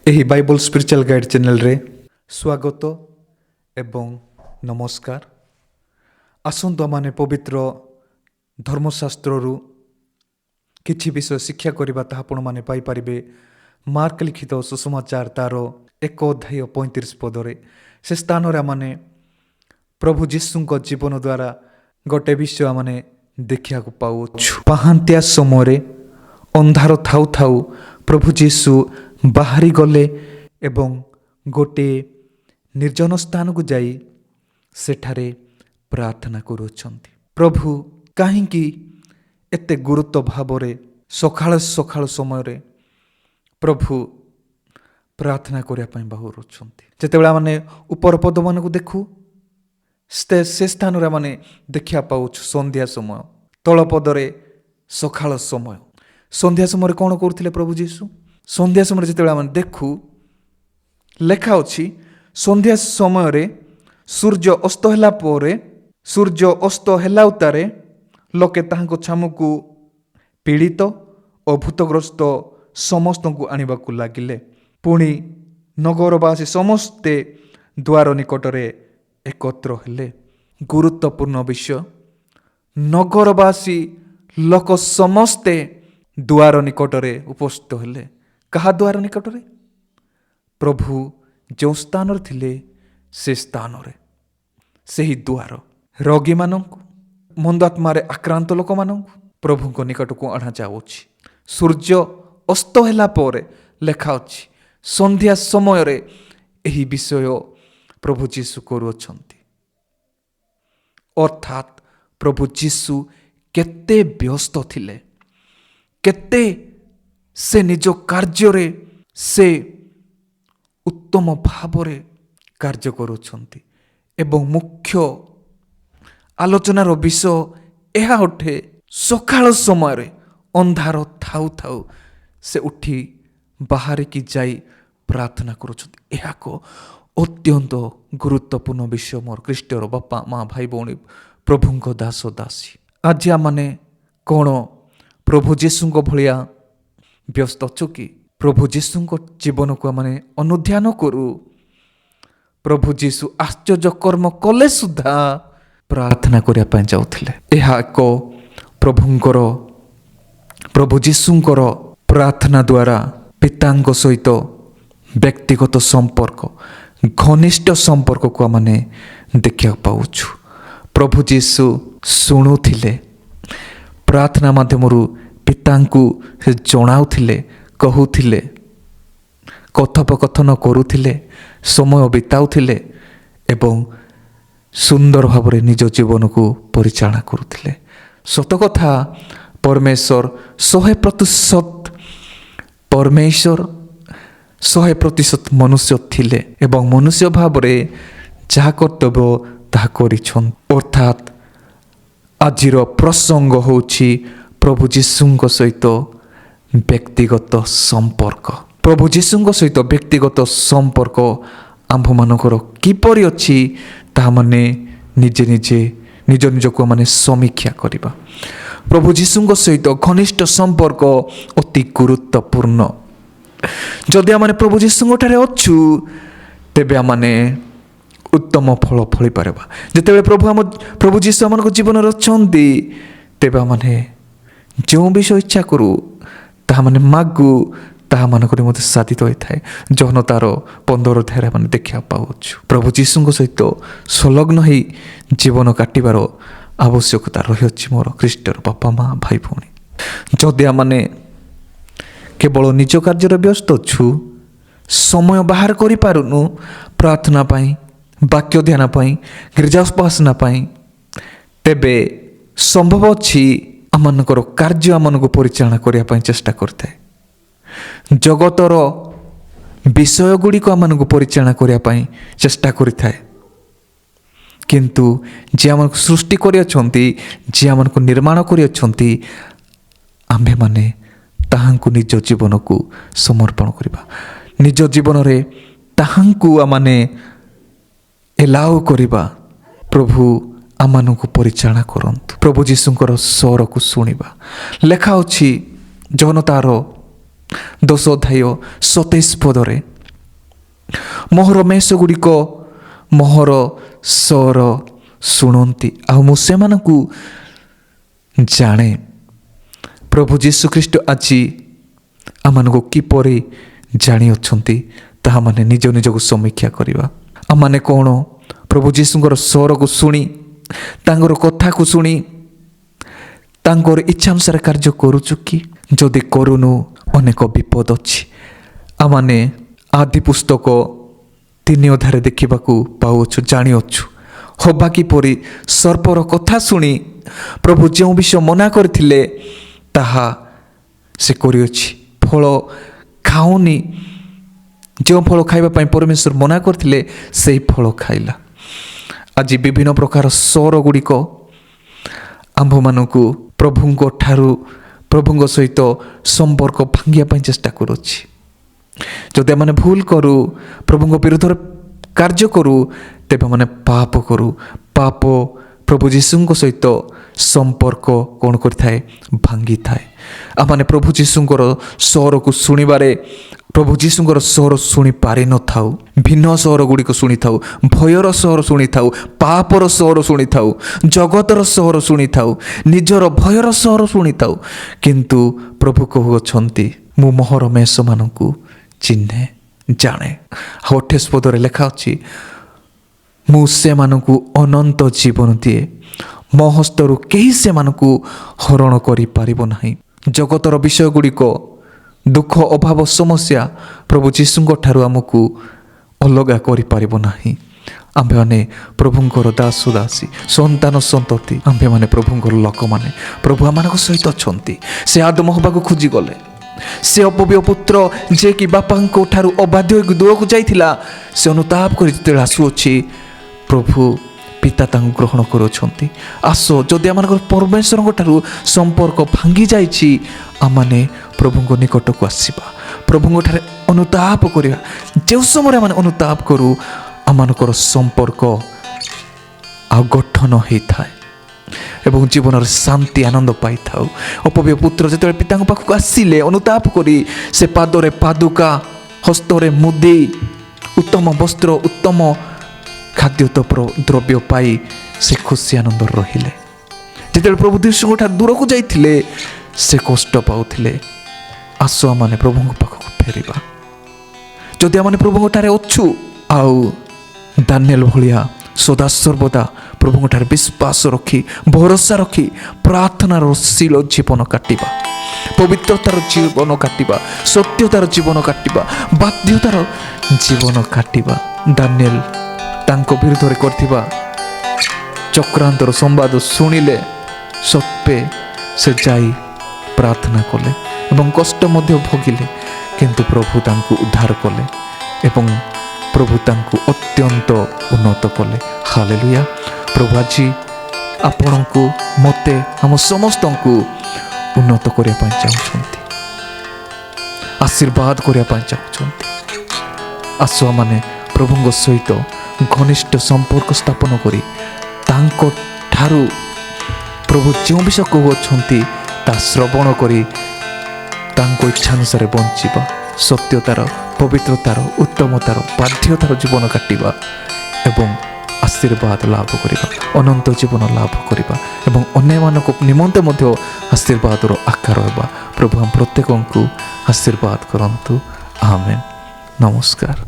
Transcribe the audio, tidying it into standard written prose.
ଏହି Bible spiritual guide ଚ୍ୟାନେଲରେ ସ୍ୱାଗତ ଏବଂ ନମସ୍କାର। ଆସନ୍ତୁ ଆମମାନେ ପବିତ୍ର ଧର୍ମଶାସ୍ତ୍ରରୁ କିଛି ବିଷୟ ଶିକ୍ଷା କରିବା, ତାହା ଆପଣମାନେ ପାଇପାରିବେ ମାର୍କ ଲିଖିତ ସୁସମାଚାର ତାର 1:35 ସେ ସ୍ଥାନରେ ଆମମାନେ ପ୍ରଭୁ ଯୀଶୁଙ୍କ ଜୀବନ ଦ୍ୱାରା ଗୋଟେ ବିଷୟ ଆମମାନେ ଦେଖିବାକୁ ପାଉଛୁ। ପାହାନ୍ତିଆ ସମୟରେ ଅନ୍ଧାର ଥାଉ ଥାଉ ପ୍ରଭୁ ଯୀଶୁ ବାହାରି ଗଲେ ଏବଂ ଗୋଟିଏ ନିର୍ଜନ ସ୍ଥାନକୁ ଯାଇ ସେଠାରେ ପ୍ରାର୍ଥନା କରୁଅଛନ୍ତି। ପ୍ରଭୁ କାହିଁକି ଏତେ ଗୁରୁତ୍ୱ ଭାବରେ ସକାଳ ସମୟରେ ପ୍ରଭୁ ପ୍ରାର୍ଥନା କରିବା ପାଇଁ ବାହାରୁଛନ୍ତି? ଯେତେବେଳେ ଆମେ ଉପର ପଦମାନଙ୍କୁ ଦେଖୁ, ସେ ସ୍ଥାନରେ ଆମେ ଦେଖିବା ପାଉଛୁ ସନ୍ଧ୍ୟା ସମୟ, ତଳ ପଦରେ ସକାଳ ସମୟ। ସନ୍ଧ୍ୟା ସମୟରେ କ'ଣ କରୁଥିଲେ ପ୍ରଭୁ ଯୀଶୁ? ସନ୍ଧ୍ୟା ସମୟରେ ଯେତେବେଳେ ଆମେ ଦେଖୁ, ଲେଖା ଅଛି ସନ୍ଧ୍ୟା ସମୟରେ ସୂର୍ଯ୍ୟ ଅସ୍ତ ହେଲା ପରେ, ସୂର୍ଯ୍ୟ ଅସ୍ତ ହେଲା ଉତ୍ତାରେ ଲୋକେ ତାହାଙ୍କ ଛାମୁକୁ ପୀଡ଼ିତ ଓ ଭୂତଗ୍ରସ୍ତ ସମସ୍ତଙ୍କୁ ଆଣିବାକୁ ଲାଗିଲେ। ପୁଣି ନଗରବାସୀ ସମସ୍ତେ ଦ୍ୱାର ନିକଟରେ ଏକତ୍ର ହେଲେ। ଗୁରୁତ୍ୱପୂର୍ଣ୍ଣ ବିଷୟ, ନଗରବାସୀ ଲୋକ ସମସ୍ତେ ଦ୍ୱାର ନିକଟରେ ଉପସ୍ଥିତ ହେଲେ। କାହା ଦ୍ୱାର ନିକଟରେ? ପ୍ରଭୁ ଯେଉଁ ସ୍ଥାନରେ ଥିଲେ ସେ ସ୍ଥାନରେ, ସେହି ଦ୍ୱାର ରୋଗୀମାନଙ୍କୁ, ମନ୍ଦାତ୍ମାରେ ଆକ୍ରାନ୍ତ ଲୋକମାନଙ୍କୁ ପ୍ରଭୁଙ୍କ ନିକଟକୁ ଅଣାଯାଉଛି। ସୂର୍ଯ୍ୟ ଅସ୍ତ ହେଲା ପରେ ଲେଖା ଅଛି ସନ୍ଧ୍ୟା ସମୟରେ ଏହି ବିଷୟ ପ୍ରଭୁ ଯୀଶୁ କରୁଅଛନ୍ତି। ଅର୍ଥାତ୍ ପ୍ରଭୁ ଯୀଶୁ କେତେ ବ୍ୟସ୍ତ ଥିଲେ, କେତେ ସେ ନିଜ କାର୍ଯ୍ୟରେ ସେ ଉତ୍ତମ ଭାବରେ କାର୍ଯ୍ୟ କରୁଛନ୍ତି। ଏବଂ ମୁଖ୍ୟ ଆଲୋଚନାର ବିଷୟ ଏହା ଅଟେ, ସକାଳ ସମୟରେ ଅନ୍ଧାର ଥାଉ ଥାଉ ସେ ଉଠି ବାହାରିକି ଯାଇ ପ୍ରାର୍ଥନା କରୁଛନ୍ତି। ଏହା ଏକ ଅତ୍ୟନ୍ତ ଗୁରୁତ୍ୱପୂର୍ଣ୍ଣ ବିଷୟ। ମୋର ଖ୍ରୀଷ୍ଟର ବାପା ମା ଭାଇ ଭଉଣୀ, ପ୍ରଭୁଙ୍କ ଦାସ ଦାସୀ, ଆଜି ଆମମାନେ କ'ଣ ପ୍ରଭୁ ଯୀଶୁଙ୍କ ଭଳିଆ ବ୍ୟସ୍ତ ଅଛୁ କି? ପ୍ରଭୁ ଯୀଶୁଙ୍କ ଜୀବନକୁ ଆମେ ଅନୁଧ୍ୟାନ କରୁ। ପ୍ରଭୁ ଯୀଶୁ ଆଶ୍ଚର୍ଯ୍ୟ କର୍ମ କଲେ ସୁଦ୍ଧା ପ୍ରାର୍ଥନା କରିବା ପାଇଁ ଯାଉଥିଲେ। ଏହା ଏକ ପ୍ରଭୁ ଯୀଶୁଙ୍କର ପ୍ରାର୍ଥନା ଦ୍ୱାରା ପିତାଙ୍କ ସହିତ ବ୍ୟକ୍ତିଗତ ସମ୍ପର୍କ, ଘନିଷ୍ଠ ସମ୍ପର୍କକୁ ଆମେ ଦେଖିବାକୁ ପାଉଛୁ। ପ୍ରଭୁ ଯୀଶୁ ଶୁଣୁଥିଲେ, ପ୍ରାର୍ଥନା ମାଧ୍ୟମରୁ ପିତାଙ୍କୁ ସେ ଜଣାଉଥିଲେ, କହୁଥିଲେ, କଥୋପକଥନ କରୁଥିଲେ, ସମୟ ବିତାଉଥିଲେ ଏବଂ ସୁନ୍ଦର ଭାବରେ ନିଜ ଜୀବନକୁ ପରିଚାଳନା କରୁଥିଲେ। ସତକଥା, ପରମେଶ୍ୱର 100% ମନୁଷ୍ୟ ଥିଲେ ଏବଂ ମନୁଷ୍ୟ ଭାବରେ ଯାହା କର୍ତ୍ତବ୍ୟ ତାହା କରିଛନ୍ତି। ଅର୍ଥାତ୍ ଆଜିର ପ୍ରସଙ୍ଗ ହେଉଛି ପ୍ରଭୁ ଯୀଶୁଙ୍କ ସହିତ ବ୍ୟକ୍ତିଗତ ସମ୍ପର୍କ। ପ୍ରଭୁ ଯୀଶୁଙ୍କ ସହିତ ବ୍ୟକ୍ତିଗତ ସମ୍ପର୍କ ଆମ୍ଭମାନଙ୍କର କିପରି ଅଛି, ତାହା ମାନେ ନିଜକୁ ମାନେ ସମୀକ୍ଷା କରିବା। ପ୍ରଭୁ ଯୀଶୁଙ୍କ ସହିତ ଘନିଷ୍ଠ ସମ୍ପର୍କ ଅତି ଗୁରୁତ୍ୱପୂର୍ଣ୍ଣ। ଯଦି ଆମେ ପ୍ରଭୁ ଯୀଶୁଙ୍କଠାରେ ଅଛୁ, ତେବେ ଆମେ ଉତ୍ତମ ଫଳ ଫଳିପାରିବା। ଯେତେବେଳେ ପ୍ରଭୁ ଯୀଶୁ ଆମମାନଙ୍କ ଜୀବନରେ ଅଛନ୍ତି, ତେବେ ଆମେ ଯେଉଁ ବିଷୟ ଇଚ୍ଛା କରୁ, ତାହା ମାଗୁ, ତାହା ମାନଙ୍କ ନିମନ୍ତେ ସାଧିତ ହୋଇଥାଏ। ଯହନ ତାର 15 ଆମେ ଦେଖିବାକୁ ପାଉଛୁ। ପ୍ରଭୁ ଯୀଶୁଙ୍କ ସହିତ ସଂଲଗ୍ନ ହୋଇ ଜୀବନ କାଟିବାର ଆବଶ୍ୟକତା ରହିଅଛି। ମୋର ଖ୍ରୀଷ୍ଟର ବାପା ମା ଭାଇ ଭଉଣୀ, ଯଦି ଆମେ କେବଳ ନିଜ କାର୍ଯ୍ୟରେ ବ୍ୟସ୍ତ ଅଛୁ, ସମୟ ବାହାର କରିପାରୁନୁ ପ୍ରାର୍ଥନା ପାଇଁ, ବାକ୍ୟ ଧ୍ୟାନ ପାଇଁ, ଗିର୍ଜା ଉପାସନା ପାଇଁ, ତେବେ ସମ୍ଭବ ଅଛି ଆମମାନଙ୍କର କାର୍ଯ୍ୟ ଆମମାନଙ୍କୁ ପରିଚାଳନା କରିବା ପାଇଁ ଚେଷ୍ଟା କରିଥାଏ। ଜଗତର ବିଷୟ ଗୁଡ଼ିକ ଆମମାନଙ୍କୁ ପରିଚାଳନା କରିବା ପାଇଁ ଚେଷ୍ଟା କରିଥାଏ। କିନ୍ତୁ ଯିଏ ଆମକୁ ସୃଷ୍ଟି କରିଅଛନ୍ତି, ଯିଏ ଆମକୁ ନିର୍ମାଣ କରିଅଛନ୍ତି, ଆମ୍ଭେମାନେ ତାହାଙ୍କୁ ନିଜ ଜୀବନକୁ ସମର୍ପଣ କରିବା। ନିଜ ଜୀବନରେ ତାହାଙ୍କୁ ଆମେ ଏଲାଉ କରିବା, ପ୍ରଭୁ ଆମମାନଙ୍କୁ ପରିଚାଳନା କରନ୍ତୁ। ପ୍ରଭୁ ଯୀଶୁଙ୍କର ସ୍ୱରକୁ ଶୁଣିବା। ଲେଖା ଅଛି ଯହନ ତାର 10:27 ମୋହର ମେଷ ଗୁଡ଼ିକ ମୋହର ସ୍ୱର ଶୁଣନ୍ତି ଆଉ ମୁଁ ସେମାନଙ୍କୁ ଜାଣେ। ପ୍ରଭୁ ଯୀଶୁଖ୍ରୀଷ୍ଟ ଆଜି ଆମମାନଙ୍କୁ କିପରି ଜାଣିଅଛନ୍ତି ତାହା ମାନେ ନିଜ ନିଜକୁ ସମୀକ୍ଷା କରିବା। ଆମମାନେ କ'ଣ ପ୍ରଭୁ ଯୀଶୁଙ୍କର ସ୍ୱରକୁ ଶୁଣି ତାଙ୍କର କଥାକୁ ଶୁଣି ତାଙ୍କର ଇଚ୍ଛା ଅନୁସାରେ କାର୍ଯ୍ୟ କରୁଛୁ କି? ଯଦି କରୁନୁ ଅନେକ ବିପଦ ଅଛି। ଆମମାନେ ଆଦି ପୁସ୍ତକ 3 ଅଧ୍ୟାୟରେ ଦେଖିବାକୁ ପାଉଅଛୁ, ଜାଣିଅଛୁ ହବା କିପରି ସର୍ପର କଥା ଶୁଣି ପ୍ରଭୁ ଯେଉଁ ବିଷୟ ମନା କରିଥିଲେ ତାହା ସେ କରିଅଛି। ଫଳ ଖାଉନି, ଯେଉଁ ଫଳ ଖାଇବା ପାଇଁ ପରମେଶ୍ୱର ମନା କରିଥିଲେ ସେହି ଫଳ ଖାଇଲା। ଆଜି ବିଭିନ୍ନ ପ୍ରକାର ସ୍ୱର ଗୁଡ଼ିକ ଆମ୍ଭମାନଙ୍କୁ ପ୍ରଭୁଙ୍କ ସହିତ ସମ୍ପର୍କ ଭାଙ୍ଗିବା ପାଇଁ ଚେଷ୍ଟା କରୁଅଛି। ଯଦି ଆମେ ଭୁଲ କରୁ, ପ୍ରଭୁଙ୍କ ବିରୁଦ୍ଧରେ କାର୍ଯ୍ୟ କରୁ, ତେବେ ଆମେ ପାପ କରୁ। ପାପ ପ୍ରଭୁ ଯୀଶୁଙ୍କ ସହିତ ସମ୍ପର୍କ କ'ଣ କରିଥାଏ? ଭାଙ୍ଗିଥାଏ। ଆମମାନେ ପ୍ରଭୁ ଯୀଶୁଙ୍କର ସ୍ୱରକୁ ଶୁଣିବାରେ ପ୍ରଭୁ ଯୀଶୁଙ୍କର ସ୍ୱର ଶୁଣି ପାରିନଥାଉ। ଭିନ୍ନ ସ୍ୱର ଗୁଡ଼ିକ ଶୁଣିଥାଉ, ଭୟର ସ୍ୱର ଶୁଣିଥାଉ, ପାପର ସ୍ୱର ଶୁଣିଥାଉ, ଜଗତର ସ୍ୱର ଶୁଣିଥାଉ, ନିଜର ଭୟର ସ୍ୱର ଶୁଣିଥାଉ। କିନ୍ତୁ ପ୍ରଭୁ କହୁଅଛନ୍ତି ମୁଁ ମୋହର ମେଷମାନଙ୍କୁ ଚିହ୍ନେ, ଜାଣେ। 28 ପଦରେ ଲେଖା ଅଛି ମୁଁ ସେମାନଙ୍କୁ ଅନନ୍ତ ଜୀବନ ଦିଏ, ମୋ ହସ୍ତରୁ କେହି ସେମାନଙ୍କୁ ହରଣ କରିପାରିବ ନାହିଁ। ଜଗତର ବିଷୟ ଗୁଡ଼ିକ, ଦୁଃଖ, ଅଭାବ, ସମସ୍ୟା ପ୍ରଭୁ ଯୀଶୁଙ୍କ ଠାରୁ ଆମକୁ ଅଲଗା କରିପାରିବ ନାହିଁ। ଆମ୍ଭେମାନେ ପ୍ରଭୁଙ୍କର ଦାସ ଦାସୀ, ସନ୍ତାନ ସନ୍ତତି, ଆମ୍ଭେମାନେ ପ୍ରଭୁଙ୍କର ଲୋକମାନେ। ପ୍ରଭୁ ଆମମାନଙ୍କ ସହିତ ଅଛନ୍ତି। ସେ ଆଦମ ହେବାକୁ ଖୋଜିଗଲେ। ସେ ଅପବ୍ୟ ପୁତ୍ର ଯିଏକି ବାପାଙ୍କ ଠାରୁ ଅବାଧ୍ୟ ହୋଇକି ଦୂରକୁ ଯାଇଥିଲା, ସେ ଅନୁତାପ କରି ଯେତେବେଳେ ଆସୁଅଛି ପ୍ରଭୁ ପିତା ତାଙ୍କୁ ଗ୍ରହଣ କରୁଅଛନ୍ତି। ଆସ, ଯଦି ଆମମାନଙ୍କର ପରମେଶ୍ୱରଙ୍କ ଠାରୁ ସମ୍ପର୍କ ଭାଙ୍ଗି ଯାଇଛି, ଆମମାନେ ପ୍ରଭୁଙ୍କ ନିକଟକୁ ଆସିବା, ପ୍ରଭୁଙ୍କଠାରେ ଅନୁତାପ କରିବା। ଯେଉଁ ସମୟରେ ଆମେ ଅନୁତାପ କରୁ ଆମମାନଙ୍କର ସମ୍ପର୍କ ଆଉ ଗଠନ ହୋଇଥାଏ ଏବଂ ଜୀବନରେ ଶାନ୍ତି ଆନନ୍ଦ ପାଇଥାଉ। ଅପବ୍ୟ ପୁତ୍ର ଯେତେବେଳେ ପିତାଙ୍କ ପାଖକୁ ଆସିଲେ ଅନୁତାପ କରି, ସେ ପାଦରେ ପାଦୁକା, ହସ୍ତରେ ମୁଦି, ଉତ୍ତମ ବସ୍ତ୍ର, ଉତ୍ତମ ଖାଦ୍ୟ ଦ୍ରବ୍ୟ ପାଇ ସେ ଖୁସି ଆନନ୍ଦରେ ରହିଲେ। ଯେତେବେଳେ ପ୍ରଭୁ ଯୀଶୁଙ୍କ ଠାରୁ ଦୂରକୁ ଯାଇଥିଲେ ସେ କଷ୍ଟ ପାଉଥିଲେ। ଆସ ଆମମାନେ ପ୍ରଭୁଙ୍କ ପାଖକୁ ଫେରିବା। ଯଦି ଆମମାନେ ପ୍ରଭୁଙ୍କଠାରେ ଅଛୁ ଆଉ ଦାନିଏଲ ଭଳିଆ ସଦାସର୍ବଦା ପ୍ରଭୁଙ୍କଠାରେ ବିଶ୍ୱାସ ରଖି, ଭରସା ରଖି, ପ୍ରାର୍ଥନାର ଶୀଳ ଜୀବନ କାଟିବା, ପବିତ୍ରତାର ଜୀବନ କାଟିବା, ସତ୍ୟତାର ଜୀବନ କାଟିବା, ବାଧ୍ୟତାର ଜୀବନ କାଟିବା। ଦାନିଏଲ ତାଙ୍କ ବିରୁଦ୍ଧରେ କରିଥିବା ଚକ୍ରାନ୍ତର ସମ୍ବାଦ ଶୁଣିଲେ ସତ୍ତ୍ୱେ ସେ ଯାଇ ପ୍ରାର୍ଥନା କଲେ ଏବଂ କଷ୍ଟ ମଧ୍ୟ ଭୋଗିଲେ, କିନ୍ତୁ ପ୍ରଭୁ ତାଙ୍କୁ ଉଦ୍ଧାର କଲେ ଏବଂ ପ୍ରଭୁ ତାଙ୍କୁ ଅତ୍ୟନ୍ତ ଉନ୍ନତ କଲେ। ହାଲେଲୁୟା। ପ୍ରଭୁ ଆଜି ଆପଣଙ୍କୁ, ମୋତେ, ଆମ ସମସ୍ତଙ୍କୁ ଉନ୍ନତ କରିବା ପାଇଁ ଚାହୁଁଛନ୍ତି, ଆଶୀର୍ବାଦ କରିବା ପାଇଁ ଚାହୁଁଛନ୍ତି। ଆସ ଆମମାନେ ପ୍ରଭୁଙ୍କ ସହିତ ଘନିଷ୍ଠ ସମ୍ପର୍କ ସ୍ଥାପନ କରି ତାଙ୍କ ଠାରୁ ପ୍ରଭୁ ଯେଉଁ ବିଷୟ କହୁଅଛନ୍ତି ତାହା ଶ୍ରବଣ କରି ତାଙ୍କ ଇଚ୍ଛା ଅନୁସାରେ ବଞ୍ଚିବା, ସତ୍ୟତାର, ପବିତ୍ରତାର, ଉତ୍ତମତାର, ବାଧ୍ୟତାର ଜୀବନ କାଟିବା ଏବଂ ଆଶୀର୍ବାଦ ଲାଭ କରିବା, ଅନନ୍ତ ଜୀବନ ଲାଭ କରିବା ଏବଂ ଅନ୍ୟମାନଙ୍କ ନିମନ୍ତେ ମଧ୍ୟ ଆଶୀର୍ବାଦର ଆକାର ହେବା। ପ୍ରଭୁ ଆମ ପ୍ରତ୍ୟେକଙ୍କୁ ଆଶୀର୍ବାଦ କରନ୍ତୁ। ଆମେନ୍। ନମସ୍କାର।